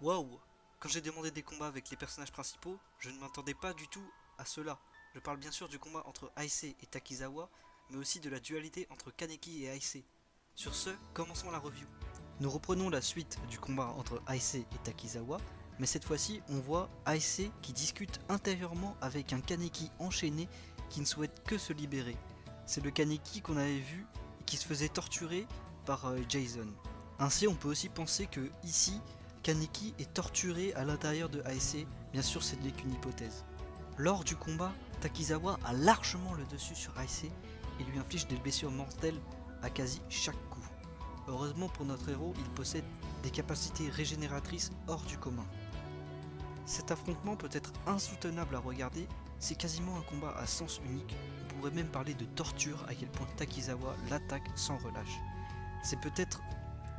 Waouh! Quand j'ai demandé des combats avec les personnages principaux, je ne m'attendais pas du tout à cela. Je parle bien sûr du combat entre Aise et Takizawa, mais aussi de la dualité entre Kaneki et Aise. Sur ce, commençons la review. Nous reprenons la suite du combat entre Aise et Takizawa, mais cette fois-ci on voit Aise qui discute intérieurement avec un Kaneki enchaîné qui ne souhaite que se libérer. C'est le Kaneki qu'on avait vu et qui se faisait torturer par Jason. Ainsi on peut aussi penser que ici, Kaneki est torturé à l'intérieur de Aise, bien sûr ce n'est qu'une hypothèse. Lors du combat, Takizawa a largement le dessus sur Aise et lui inflige des blessures mortelles à quasi chaque coup. Heureusement pour notre héros, il possède des capacités régénératrices hors du commun. Cet affrontement peut être insoutenable à regarder, c'est quasiment un combat à sens unique, on pourrait même parler de torture à quel point Takizawa l'attaque sans relâche. C'est peut-être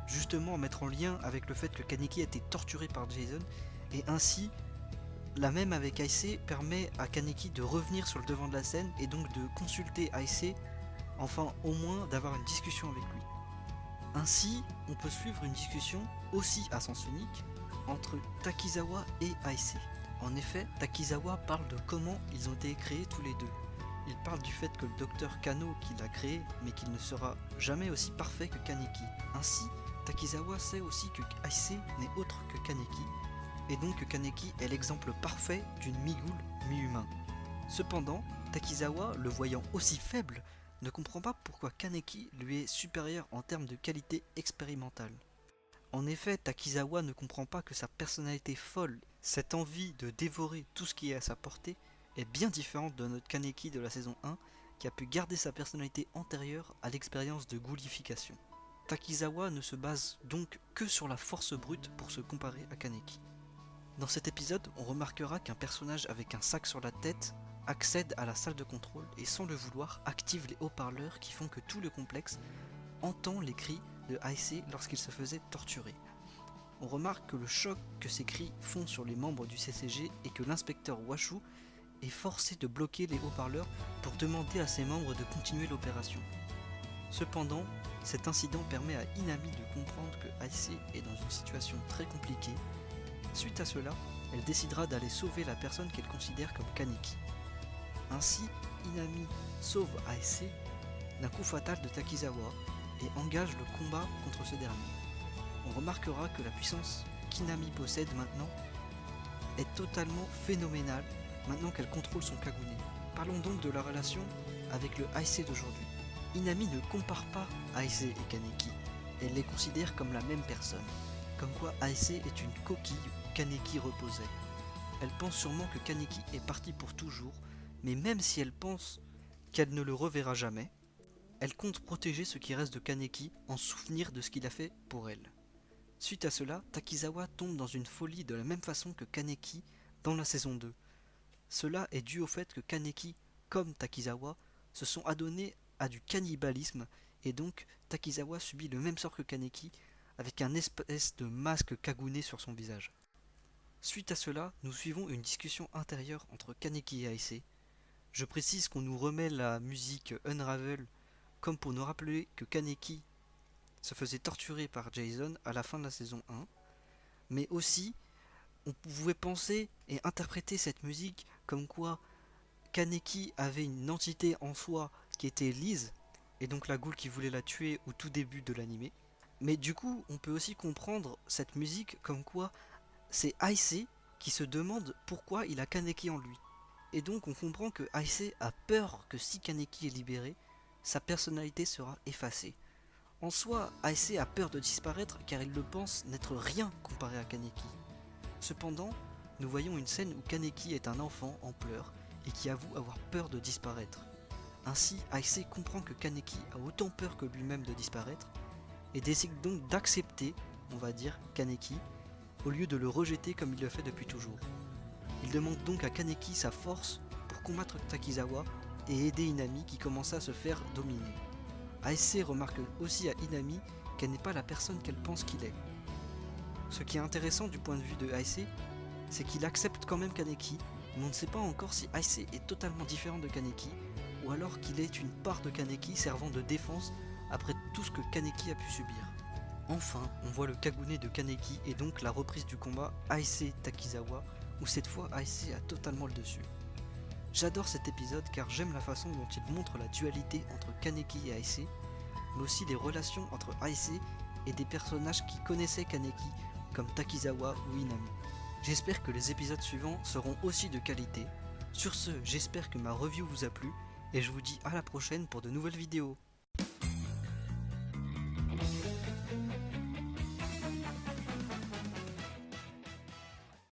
justement à mettre en lien avec le fait que Kaneki a été torturé par Jason, et ainsi la même avec Aise permet à Kaneki de revenir sur le devant de la scène et donc de consulter Aise, enfin au moins d'avoir une discussion avec lui. Ainsi, on peut suivre une discussion aussi à sens unique entre Takizawa et Aise. En effet, Takizawa parle de comment ils ont été créés tous les deux. Il parle du fait que le docteur Kano qui l'a créé, mais qu'il ne sera jamais aussi parfait que Kaneki. Ainsi, Takizawa sait aussi que Aise n'est autre que Kaneki, et donc que Kaneki est l'exemple parfait d'une mi-ghoul, mi-humain. Cependant, Takizawa, le voyant aussi faible, ne comprend pas pourquoi Kaneki lui est supérieur en termes de qualité expérimentale. En effet, Takizawa ne comprend pas que sa personnalité folle, cette envie de dévorer tout ce qui est à sa portée, est bien différente de notre Kaneki de la saison 1, qui a pu garder sa personnalité antérieure à l'expérience de ghoulification. Takizawa ne se base donc que sur la force brute pour se comparer à Kaneki. Dans cet épisode, on remarquera qu'un personnage avec un sac sur la tête accède à la salle de contrôle et sans le vouloir active les haut-parleurs qui font que tout le complexe entend les cris de Aise lorsqu'il se faisait torturer. On remarque que le choc que ces cris font sur les membres du CCG et que l'inspecteur Washu est forcé de bloquer les haut-parleurs pour demander à ses membres de continuer l'opération. Cependant, cet incident permet à Inami de comprendre que Aise est dans une situation très compliquée. Suite à cela, elle décidera d'aller sauver la personne qu'elle considère comme Kaneki. Ainsi, Inami sauve Aise d'un coup fatal de Takizawa et engage le combat contre ce dernier. On remarquera que la puissance qu'Inami possède maintenant est totalement phénoménale maintenant qu'elle contrôle son Kagune. Parlons donc de la relation avec le Aise d'aujourd'hui. Inami ne compare pas Aise et Kaneki, elle les considère comme la même personne, comme quoi Aise est une coquille où Kaneki reposait. Elle pense sûrement que Kaneki est parti pour toujours, mais même si elle pense qu'elle ne le reverra jamais, elle compte protéger ce qui reste de Kaneki en souvenir de ce qu'il a fait pour elle. Suite à cela, Takizawa tombe dans une folie de la même façon que Kaneki dans la saison 2. Cela est dû au fait que Kaneki, comme Takizawa, se sont adonnés à du cannibalisme et donc Takizawa subit le même sort que Kaneki avec un espèce de masque Kagune sur son visage. Suite à cela, nous suivons une discussion intérieure entre Kaneki et Aise. Je précise qu'on nous remet la musique Unravel comme pour nous rappeler que Kaneki se faisait torturer par Jason à la fin de la saison 1, mais aussi on pouvait penser et interpréter cette musique comme quoi Kaneki avait une entité en soi qui était Liz, et donc la ghoul qui voulait la tuer au tout début de l'anime. Mais du coup, on peut aussi comprendre cette musique comme quoi c'est Aise qui se demande pourquoi il a Kaneki en lui. Et donc on comprend que Aise a peur que si Kaneki est libéré, sa personnalité sera effacée. En soi, Aise a peur de disparaître car il le pense n'être rien comparé à Kaneki. Cependant, nous voyons une scène où Kaneki est un enfant en pleurs et qui avoue avoir peur de disparaître. Ainsi, Aise comprend que Kaneki a autant peur que lui-même de disparaître et décide donc d'accepter, on va dire, Kaneki, au lieu de le rejeter comme il le fait depuis toujours. Il demande donc à Kaneki sa force pour combattre Takizawa et aider Inami qui commence à se faire dominer. Aise remarque aussi à Inami qu'elle n'est pas la personne qu'elle pense qu'il est. Ce qui est intéressant du point de vue de Aise, c'est qu'il accepte quand même Kaneki, mais on ne sait pas encore si Aise est totalement différent de Kaneki, ou alors qu'il est une part de Kaneki servant de défense après tout ce que Kaneki a pu subir. Enfin, on voit le Kagune de Kaneki et donc la reprise du combat Aise Takizawa, où cette fois Aise a totalement le dessus. J'adore cet épisode car j'aime la façon dont il montre la dualité entre Kaneki et Aise, mais aussi les relations entre Aise et des personnages qui connaissaient Kaneki, comme Takizawa ou Inami. J'espère que les épisodes suivants seront aussi de qualité. Sur ce, j'espère que ma review vous a plu, et je vous dis à la prochaine pour de nouvelles vidéos.